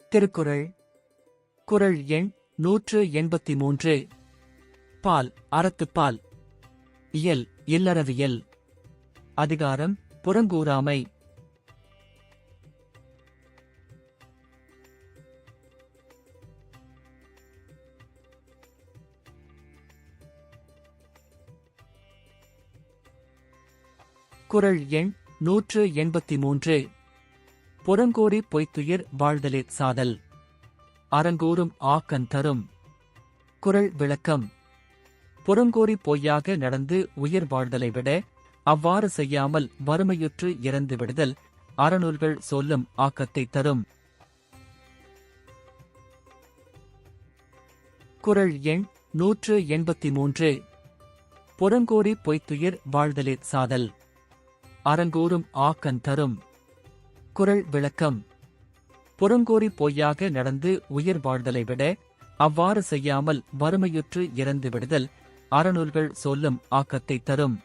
திருக்குறள் குறள் எண் 183. பால் அறத்துப்பால். இயல் இல்லறவியல். அதிகாரம் புறங்கூறாமை. குறள் எண் 183. புறங்கூறி பொய்த்துயிர் வாழ்தலே சாதல். அறங்கூறும் ஆக்கந் தரும். குறள் விளக்கம். புறங்கூறி பொய்யாக நடந்து உயிர் வாழ்தலை விட அவ்வாறு செய்யாமல் வறுமையுற்று இறந்து விடுதல் அறநூல்கள் சொல்லும் ஆக்கத்தைத் தரும். குறள் எண் 183. புறங்கூறி பொய்த்துயிர் வாழ்தலே சாதல். அறங்கூறும் ஆக்கந் தரும். குறள் விளக்கம். புறங்கூறி பொய்யாக நடந்து உயிர் வாழ்தலை விட அவ்வாறு செய்யாமல் வறுமையுற்று இறந்து விடுதல் அறநூல்கள் சொல்லும் ஆக்கத்தைத் தரும்.